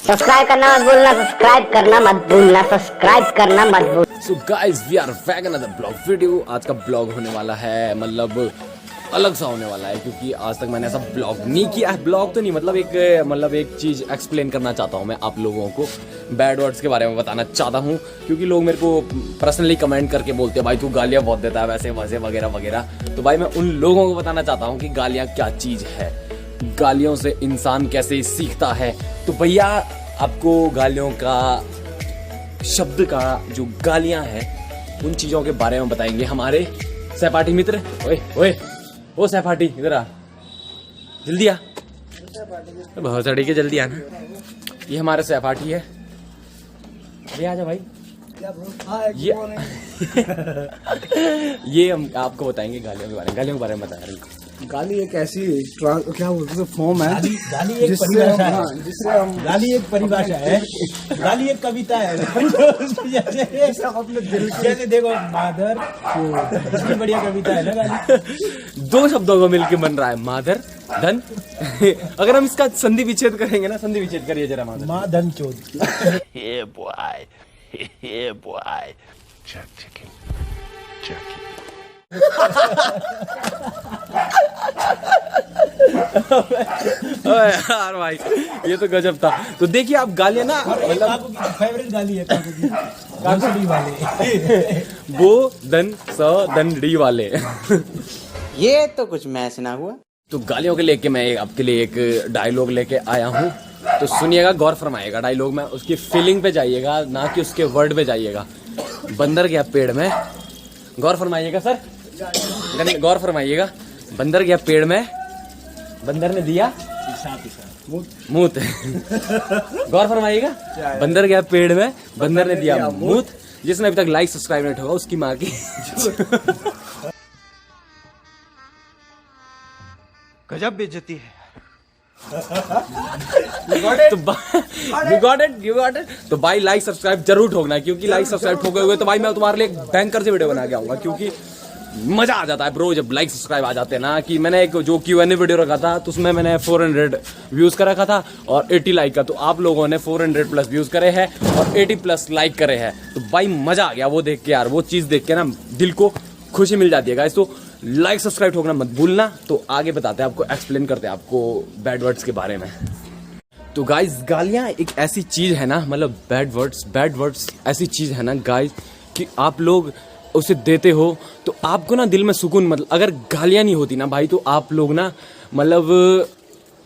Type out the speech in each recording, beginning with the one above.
Subscribe करना मत भूलना, सब्सक्राइब करना मत भूलना, सब्सक्राइब करना मत भूलना। So guys we are back another blog video. आज का ब्लॉग होने वाला है मतलब अलग सा होने वाला है, क्योंकि आज तक मैंने ऐसा ब्लॉग नहीं किया है। ब्लॉग तो नहीं, मतलब एक चीज़ एक्सप्लेन करना चाहता हूँ मैं आप लोगों को। बैड वर्ड्स के बारे में बताना चाहता हूँ, क्योंकि लोग मेरे को पर्सनली कमेंट करके बोलते हैं भाई तू गालियाँ बहुत देता है वैसे वैसे वगैरह वगैरह। तो भाई मैं उन लोगों को बताना चाहता हूँ कि गालियाँ क्या चीज़ है, गालियों से इंसान कैसे सीखता है। तो भैया आपको गालियों का, शब्द का जो गालियां हैं उन चीजों के बारे में बताएंगे हमारे सहपाठी मित्र। ओए ओए ओ सहपाठी इधर आ, जल्दी आ, बहुत सड़ी के जल्दी आना। ये हमारे सहपाठी है, अरे आजा भाई। ये हम आपको बताएंगे गालियों के बारे में। गालियों के बारे में बता रहे हैं। गाली एक ऐसी क्या बोलते हैं फॉर्म है, गाली एक परिभाषा है, जिससे हम गाली एक परिभाषा है, गाली एक कविता है। जिससे हम अपने दिल की जैसे देखो माधर, कितनी बढ़िया कविता है ना गाली। दो शब्दों को मिलके बन रहा है माधर धन। अगर हम इसका संधि विच्छेद करेंगे ना, संधि विच्छेद करिए जरा माधर। माँ धन चोद। Yeah, boy. Yeah, boy. Jerk chicken. Jerky. यार भाई ये तो गजब था। तो देखिए आप गालियां ना, मतलब फेवरेट गाली है काकुड़ी वाले। वो दन स दन डी वाले। ये तो कुछ मैच ना हुआ। तो गालियों के लेके मैं आपके लिए एक डायलॉग लेके आया हूँ, तो सुनिएगा, गौर फरमाइएगा। डायलॉग में उसकी फीलिंग पे जाइएगा, ना कि उसके वर्ड पे जाइएगा। बंदर गया पेड़ में, गौर फरमाइएगा सर, गौर फरमाइएगा। बंदर गया पेड़ में, बंदर ने दिया मूत। गौर फरमाइएगा। बंदर गया पेड़ में, बंदर ने दिया मूत। जिसने अभी तक लाइक सब्सक्राइब नहीं ठोका उसकी मार की। गजब बेइज्जती है। You got it? तो भाई लाइक सब्सक्राइब जरूर ठोकना, क्योंकि लाइक सब्सक्राइब ठोकोगे तो भाई मैं तुम्हारे लिए एक बैंकर से वीडियो बना के आऊंगा। क्योंकि मजा आ जाता है ब्रो जब लाइक सब्सक्राइब आ जाते हैं ना। कि मैंने एक जो Q&A वीडियो रखा था, तो उसमें मैंने 400 व्यूज का रखा था और 80 लाइक का। तो आप लोगों ने 400 प्लस व्यूज करे हैं और 80 प्लस लाइक करे हैं। तो भाई मजा आ गया वो देख के यार। वो चीज देख के ना दिल को खुशी मिल जाती है गाइस। तो लाइक सब्सक्राइब ठोकना मत भूलना। तो आगे बताते हैं आपको, एक्सप्लेन करते हैं आपको बैड वर्ड्स के बारे में। तो गाइस गालियां एक ऐसी चीज है ना, मतलब बैड वर्ड्स ऐसी चीज है ना गाइस, कि आप लोग उसे देते हो तो आपको ना दिल में सुकून, मतलब अगर गालियां नहीं होती ना भाई, तो आप लोग ना मतलब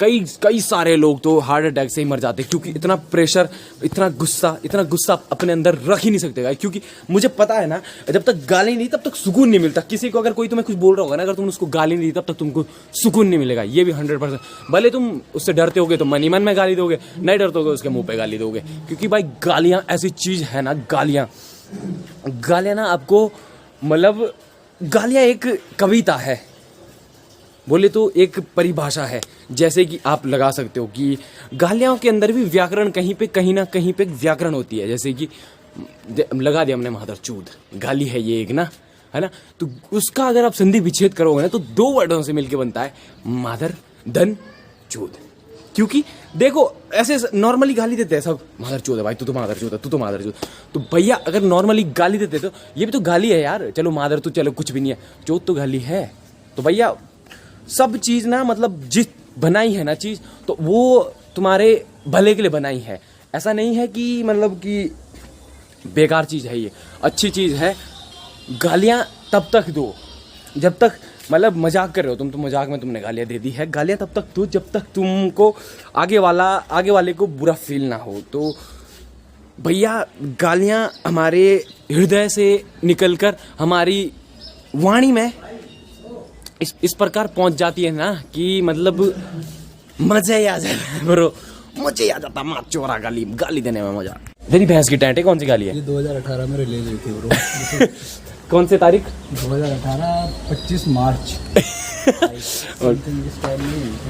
कई सारे लोग तो हार्ट अटैक से ही मर जाते, क्योंकि इतना प्रेशर, इतना गुस्सा अपने अंदर रख ही नहीं सकते गाइस। क्योंकि मुझे पता है ना, जब तक गाली नहीं तब तक सुकून नहीं मिलता। किसी को अगर कोई तुम्हें कुछ बोल रहा होगा ना, अगर तुम उसको गाली नहीं दी तब तक तुमको सुकून नहीं मिलेगा। ये भी 100%। भले तुम उससे डरते होगे तो मन ही मन में गाली दोगे, नहीं डरते होगे उसके मुंह पे गाली दोगे। क्योंकि भाई गालियां ऐसी चीज है ना, गालियां ना आपको, मतलब गालियां एक कविता है, बोले तो एक परिभाषा है। जैसे कि आप लगा सकते हो कि गालियों के अंदर भी व्याकरण कहीं ना कहीं पे व्याकरण होती है। जैसे कि लगा दिया हमने माधर चूद, गाली है ये एक ना, है ना। तो उसका अगर आप संधि विच्छेद करोगे ना, तो 2 वर्डों से मिलके बनता है माधर धन चूद। क्योंकि देखो ऐसे नॉर्मली गाली देते हैं सब, माधर चूद है भाई, तू तो माधर चूद है, तू तो माधर चूद। तो भैया अगर नॉर्मली गाली देते तो ये भी तो गाली है यार। चलो माधर तो चलो कुछ भी नहीं है, चूद तो गाली है। तो भैया सब चीज ना, मतलब जिस बनाई है ना चीज, तो वो तुम्हारे भले के लिए बनाई है। ऐसा नहीं है कि मतलब कि बेकार चीज है, ये अच्छी चीज है। गालियां तब तक दो जब तक, मतलब मजाक कर रहे हो तुम, तो मजाक में तुमने गालियां दे दी है। गालियां तब तक दो जब तक तुमको आगे वाले को बुरा फील ना हो। तो भैया गालियां हमारे हृदय से निकलकर हमारी वाणी में इस प्रकार पहुंच जाती है ना, कि मतलब मजा ही आ जाता है ब्रो, मुझे आ जाता माँ चोरा गाली देने में मजा। तेरी भैंस की टैंटे कौन सी गाली है? ये 2018 में रिलीज हुई थी ब्रो। कौन सी तारीख? 2018 25 मार्च।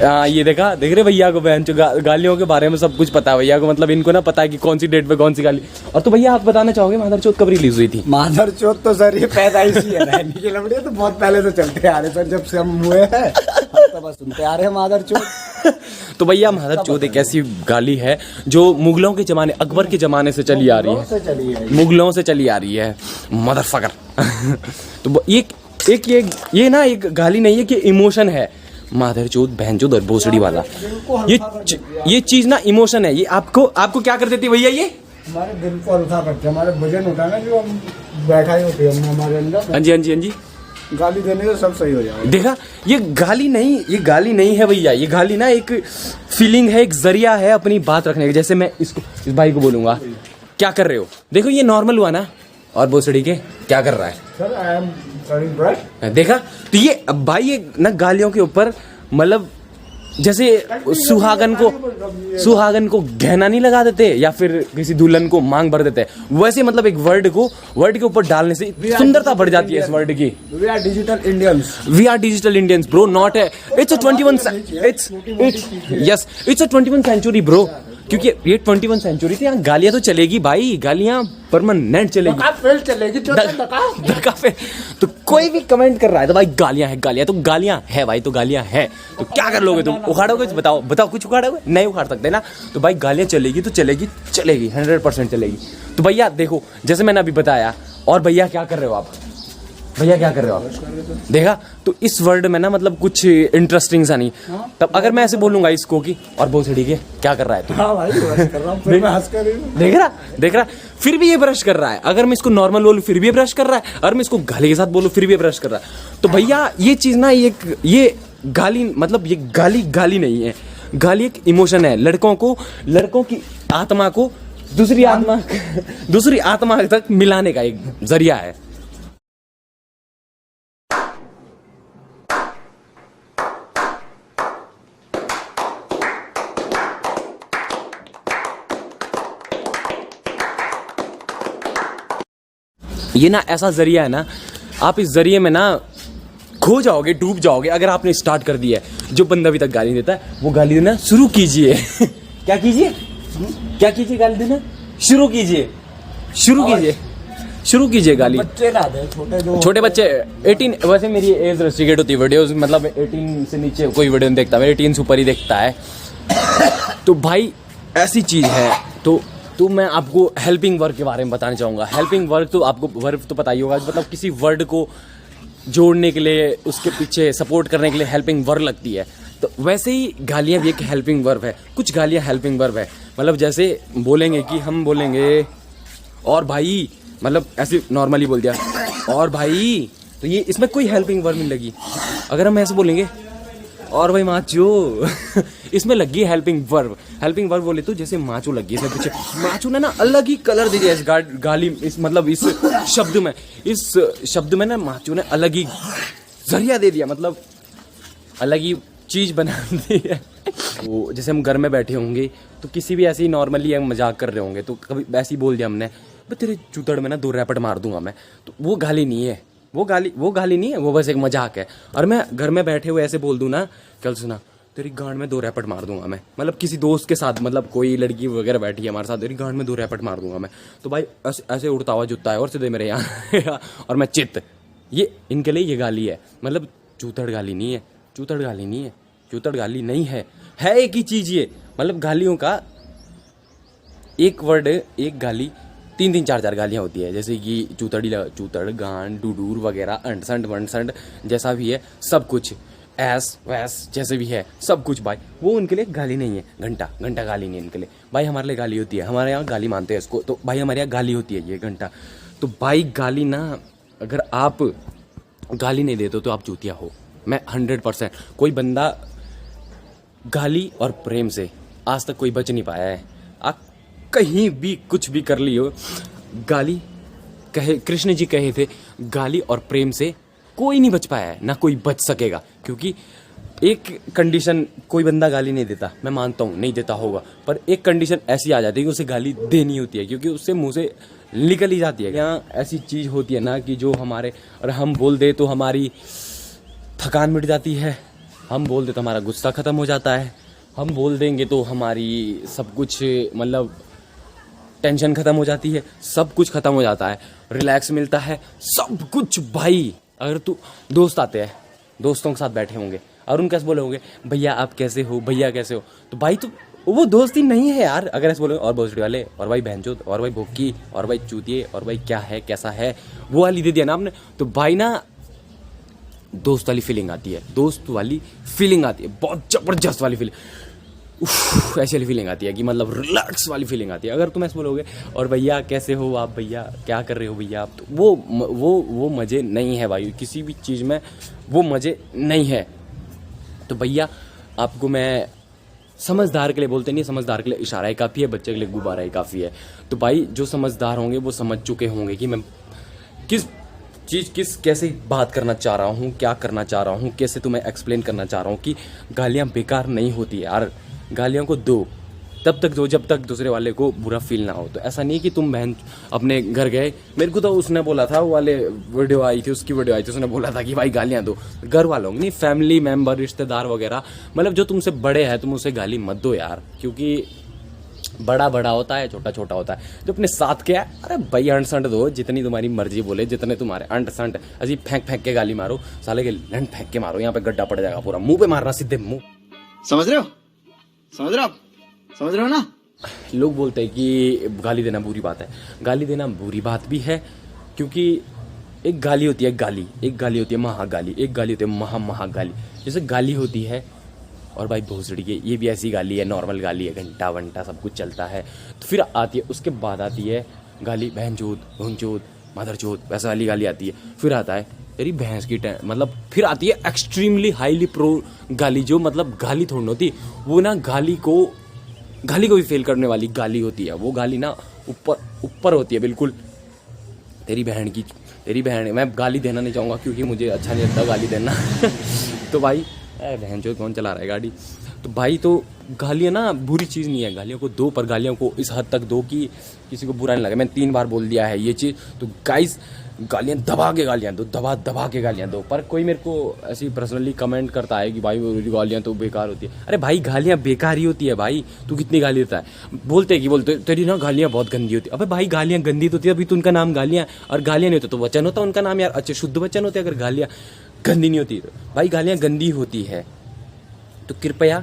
हाँ ये देख रहे भैया को, बहन गालियों के बारे में सब कुछ पता है भैया को। मतलब इनको ना पता है कि कौन सी डेट पे कौन सी गाली। और तो भैया आप बताना चाहोगे माधर चौथ कब रिलीज हुई थी? माधर चौथ तो सर ये पैदाइशी है, रहने के लमड़े तो बहुत पहले से चलते आ रहे सर, जब से हम हुए हैं तो बस सुनते आ रहे हैं माधर चौथ। तो भैया माधव चौथ एक ऐसी गाली है जो मुगलों के जमाने, अकबर के जमाने से चली आ रही है, मुगलों से चली आ रही है, मदरफकर। तो ये ना एक गाली नहीं है कि इमोशन है, माधर चौथ, बहन चौथ और भोसड़ी वाला, ये चीज ना इमोशन है। ये आपको क्या कर देती है भैया? ये हमारे दिल को हल्का करते हैं, हमारे वजन उठाना जो हम बैठा ही होते हैं हमारे अंदर। हाँ जी, हाँ जी, हाँ जी। गाली देने से सब सही हो जाएगा। देखा, ये गाली नहीं है भैया, ये गाली ना एक फीलिंग है, एक जरिया है अपनी बात रखने का। जैसे मैं इस भाई को बोलूंगा क्या कर रहे हो, देखो ये नॉर्मल हुआ ना, और भोसड़ी के क्या कर रहा है sir, I am cutting brush. देखा, तो ये भाई ये ना गालियों के ऊपर मतलब जैसे सुहागन को गहना नहीं लगा देते या फिर किसी दुल्हन को मांग भर देते, वैसे मतलब एक वर्ड के ऊपर डालने से सुंदरता बढ़ जाती है इस वर्ड की। We are digital Indians bro, not it's a 21 century bro, क्योंकि ये 21 सेंचुरी थी, यहाँ गालियां तो चलेगी भाई, गालियां परमानेंट चलेगी। धक्का पे तो कोई भी कमेंट कर रहा है तो भाई गालियां तो गालियां है भाई, तो गालियां है, तो क्या कर लोगे तुम? उखाड़ोगे? बताओ कुछ उखाड़ोगे? नहीं उखाड़ सकते ना, तो भाई गालियां चलेगी तो चलेगी 100% चलेगी। तो भैया देखो, जैसे मैंने अभी बताया, और भैया क्या कर रहे हो आप? देखा, तो इस वर्ड में ना मतलब कुछ इंटरेस्टिंग सा नहीं। तब अगर मैं ऐसे बोलूंगा इसको कि और भोसड़ी के क्या कर रहा है तू? हाँ भाई, ब्रश कर रहा हूँ, फिर मैं हंस कर रही हूँ। देख रहा, फिर भी ये ब्रश कर रहा है। अगर मैं इसको नॉर्मल बोलूं फिर भी ये ब्रश कर रहा है, अगर मैं इसको गाली के साथ बोलूं फिर भी ये ब्रश कर रहा है। तो भैया ये चीज ना, ये गाली मतलब ये गाली नहीं है, गाली एक इमोशन है। लड़कों की आत्मा को दूसरी आत्मा तक मिलाने का एक जरिया है। ये ना ऐसा जरिया है ना, आप इस जरिए में ना खो जाओगे, डूब जाओगे अगर आपने स्टार्ट कर दिया है। जो बंदा अभी तक गाली देता है वो गाली देना शुरू कीजिए। क्या कीजिए? गाली देना शुरू कीजिए गाली। बच्चे ना दे, छोटे बच्चे 18, वैसे मेरी एज रेस्ट्रिक्टेड होती है वीडियोस, मतलब 18 से नीचे कोई वीडियो नहीं देखता, मेरे 18 से ऊपर ही देखता है। तो भाई ऐसी चीज है। तो मैं आपको हेल्पिंग वर्क के बारे में बताना चाहूँगा। हेल्पिंग वर्क तो आपको वर्क तो पता ही होगा, मतलब किसी वर्ड को जोड़ने के लिए, उसके पीछे सपोर्ट करने के लिए हेल्पिंग वर्ब लगती है। तो वैसे ही गालियाँ भी एक हेल्पिंग वर्ब है। कुछ गालियाँ हेल्पिंग वर्ब है, मतलब जैसे बोलेंगे कि हम बोलेंगे और भाई, मतलब ऐसे नॉर्मली बोल दिया और भाई, तो ये इसमें कोई हेल्पिंग वर्ब नहीं लगी। अगर हम ऐसे बोलेंगे और भाई माचो, इसमें लगी हेल्पिंग वर्ब बोले तो जैसे माचो लगी है पीछे। माचो ने ना अलग ही कलर दे दिया इस गाली, इस शब्द में ना माचो ने अलग ही जरिया दे दिया, मतलब अलग ही चीज बना दी है। वो जैसे हम घर में बैठे होंगे तो किसी भी ऐसे ही नॉर्मली मजाक कर रहे होंगे, तो कभी ऐसे ही बोल दिया हमने, तेरे चूतड़ में ना 2 रैपट मार दूंगा मैं, तो वो गाली नहीं है, वो गाली नहीं है, वो बस एक मजाक है। और मैं घर में बैठे हुए ऐसे बोल दूं ना, कल सुना तेरी गांड में 2 रैपट मार दूंगा मैं, मतलब किसी दोस्त के साथ, मतलब कोई लड़की वगैरह बैठी है हमारे साथ, तेरी गांड में 2 रैपट मार दूंगा मैं, तो भाई ऐसे उड़ता हुआ जुटता है और सीधे मेरे यहाँ और मैं चित्त, ये इनके लिए ये गाली है। मतलब चूतड़ गाली नहीं है, चूतड़ गाली नहीं है एक ही चीज ये, मतलब गालियों का एक वर्ड, एक गाली 3-3, 4-4 गालियाँ होती है, जैसे कि चूतड़, गांड, डूडूर वगैरह, अंटसंट वंटसंट जैसा भी है, सब कुछ ऐस वैस जैसे भी है सब कुछ भाई, वो उनके लिए गाली नहीं है। घंटा गाली नहीं है इनके लिए, भाई हमारे लिए गाली होती है, हमारे यहाँ गाली मानते हैं इसको, तो भाई हमारे यहाँ गाली होती है ये घंटा। तो भाई गाली ना, अगर आप गाली नहीं देते तो आप चूतिया हो। मैं 100%, कोई बंदा गाली और प्रेम से आज तक कोई बच नहीं पाया है। आप कहीं भी कुछ भी कर लियो, गाली कृष्ण जी कहे थे, गाली और प्रेम से कोई नहीं बच पाया है, ना कोई बच सकेगा। क्योंकि एक कंडीशन, कोई बंदा गाली नहीं देता, मैं मानता हूँ नहीं देता होगा, पर एक कंडीशन ऐसी आ जाती है कि उसे गाली देनी होती है, क्योंकि उससे मुंह से निकल ही जाती है। यहाँ ऐसी चीज़ होती है ना कि जो हमारे, और हम बोल दे तो हमारी थकान मिट जाती है, हम बोल दे तो हमारा गुस्सा ख़त्म हो जाता है, हम बोल देंगे तो हमारी सब कुछ, मतलब टेंशन ख़त्म हो जाती है, सब कुछ ख़त्म हो जाता है, रिलैक्स मिलता है, सब कुछ भाई। अगर तू दोस्त आते हैं, दोस्तों के साथ बैठे होंगे, और उनका ऐसे बोलोगे भैया आप कैसे हो, भैया कैसे हो, तो भाई तो वो दोस्ती नहीं है यार। अगर ऐसे बोलोगे और भोसड़ी वाले, और भाई बहनचोद, और भाई भोक्की, और भाई चूतिए, और भाई क्या है कैसा है, वो वाली दे दिया ना आपने, तो भाई ना दोस्त वाली फीलिंग आती है, दोस्त वाली फीलिंग आती है, बहुत जबरदस्त वाली फीलिंग, ऐसी वाली फीलिंग आती है कि मतलब रिलैक्स वाली फीलिंग आती है। अगर तुम ऐसे बोलोगे और भैया कैसे हो आप, भैया क्या कर रहे हो भैया आप, तो वो मज़े नहीं है भाई, किसी भी चीज़ में वो मज़े नहीं है। तो भैया आपको मैं समझदार के लिए बोलते नहीं, समझदार के लिए इशारा ही काफ़ी है, बच्चे के लिए गुब्बारा ही काफ़ी है। तो भाई जो समझदार होंगे वो समझ चुके होंगे कि मैं किस कैसे बात करना चाह रहा हूँ, क्या करना चाह रहा हूँ, कैसे तुम्हें एक्सप्लेन करना चाह रहा हूँ कि गालियाँ बेकार नहीं होती यार, गालियों को दो, तब तक दो जब तक दूसरे वाले को बुरा फील ना हो। तो ऐसा नहीं कि तुम बहन अपने घर गए, मेरे को तो उसने बोला था, वो वाले वीडियो आई थी, उसकी वीडियो आई थी, उसने बोला था कि भाई गालियाँ दो, घर वालों नहीं, फैमिली मेम्बर, रिश्तेदार वगैरह, मतलब जो तुमसे बड़े हैं तुम उसे गाली मत दो यार, क्योंकि बड़ा बड़ा होता है, छोटा छोटा होता है। जो अपने साथ के है, अरे भाई अंट संट दो, जितनी तुम्हारी मर्जी बोले, जितने तुम्हारे अंट संट, अजी फेंक के गाली मारो, साले के लंट फेंक के मारो, यहाँ पे गड्ढा पड़ जाएगा पूरा, मुंह पे मारना सीधे मुंह। समझ रहे हो, समझ रहे हो आप, समझ रहे हो ना। लोग बोलते हैं कि गाली देना बुरी बात है, गाली देना बुरी बात भी है, क्योंकि एक गाली होती है गाली, एक गाली होती है महागाली, एक गाली होती है महागाली। जैसे गाली होती है और भाई भोसड़ी की ये भी ऐसी गाली है, नॉर्मल गाली है, घंटा वंटा सब कुछ चलता है। तो फिर आती है, उसके बाद आती है गाली बहनचोद, भोंचोद, मादरचोद, वैसा वाली गाली आती है। फिर आता है तेरी भैंस की मतलब फिर आती है एक्सट्रीमली हाईली प्रो गाली, जो मतलब गाली थोड़ी होती, वो ना गाली को भी फेल करने वाली गाली होती है। वो गाली ना ऊपर होती है बिल्कुल, तेरी बहन, मैं गाली देना नहीं चाहूँगा क्योंकि मुझे अच्छा नहीं लगता गाली देना तो भाई बहन जो कौन चला रहा है गाड़ी, तो भाई तो गालियाँ ना बुरी चीज़ नहीं है, गालियों को दो, पर गालियों को इस हद तक दो कि किसी को बुरा नहीं लगे। मैंने 3 बार बोल दिया है ये चीज़, तो गाइस गालियाँ दबा के गालियाँ दो, दबा के गालियाँ दो। पर कोई मेरे को ऐसी पर्सनली कमेंट करता है कि भाई गालियाँ तो बेकार होती है। अरे भाई गालियाँ बेकार ही होती है भाई, तू कितनी गाली देता है। बोलते तेरी ना गालियाँ बहुत गंदी होती है। अबे भाई गालियाँ गंदी तो होती है, अभी तो उनका नाम गालियाँ, और गालियाँ नहीं होता तो वचन होता उनका नाम यार, अच्छे शुद्ध वचन होते। अगर गालियाँ गंदी नहीं होती तो भाई गालियाँ गंदी होती है, तो कृपया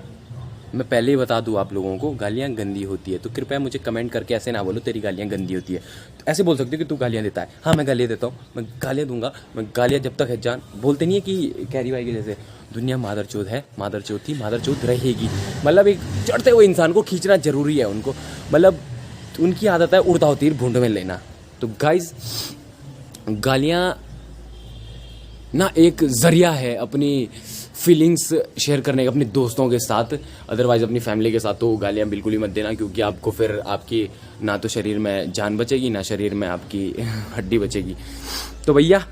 मैं पहले ही बता दूं आप लोगों को, गालियाँ गंदी होती है। तो कृपया मुझे कमेंट करके ऐसे ना बोलो तेरी गालियाँ गंदी होती है। तो ऐसे बोल सकते हो कि तू गालियाँ देता है, हाँ मैं गालियाँ देता हूँ, मैं गालियाँ दूंगा, मैं गालियाँ जब तक है जान। बोलते नहीं है कि कैरी भाई के जैसे दुनिया मादरचोद है, मादरचोद थी, मादरचोद रहेगी। मतलब एक चढ़ते हुए इंसान को खींचना जरूरी है उनको, मतलब उनकी आदत है उड़ता होती है भूंड में लेना। तो गाइज गालियाँ ना एक जरिया है अपनी फीलिंग्स शेयर करने का अपने दोस्तों के साथ, अदरवाइज अपनी फैमिली के साथ तो गालियाँ बिल्कुल ही मत देना, क्योंकि आपको फिर आपकी ना तो शरीर में जान बचेगी, ना शरीर में आपकी हड्डी बचेगी। तो भैया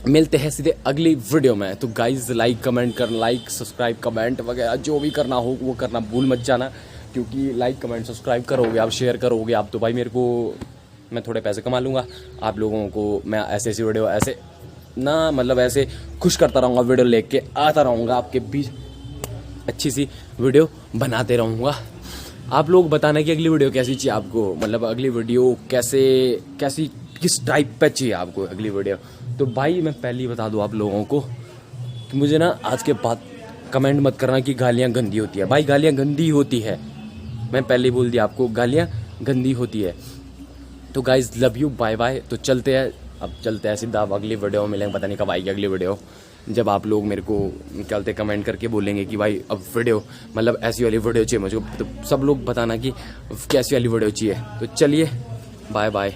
मिलते हैं सीधे अगली वीडियो में। तो गाइज लाइक सब्सक्राइब कमेंट वगैरह जो भी करना हो वो करना भूल मत जाना, क्योंकि लाइक कमेंट सब्सक्राइब करोगे आप, शेयर करोगे आप, तो भाई मेरे को, मैं थोड़े पैसे कमा लूँगा, आप लोगों को मैं ऐसी वीडियो ऐसे ना मतलब ऐसे खुश करता रहूँगा, वीडियो लेके आता रहूँगा आपके बीच, अच्छी सी वीडियो बनाते रहूँगा। आप लोग बताना कि अगली वीडियो कैसी चाहिए आपको, मतलब अगली वीडियो कैसी किस टाइप पे चाहिए आपको अगली वीडियो। तो भाई मैं पहले ही बता दूँ आप लोगों को कि मुझे ना आज के बाद कमेंट मत करना कि गालियाँ गंदी होती है। भाई गालियाँ गंदी होती है, मैं पहले ही बोल दिया आपको, गालियाँ गंदी होती है। तो guys love you, bye bye. तो चलते हैं सीधा अगली वीडियो में मिलेंगे। पता नहीं कब आएगी अगली वीडियो, जब आप लोग मेरे को निकलते कमेंट करके बोलेंगे कि भाई अब वीडियो मतलब ऐसी वाली वीडियो चाहिए मुझे, तो सब लोग बताना कि कैसी वाली वीडियो चाहिए। तो चलिए बाय बाय।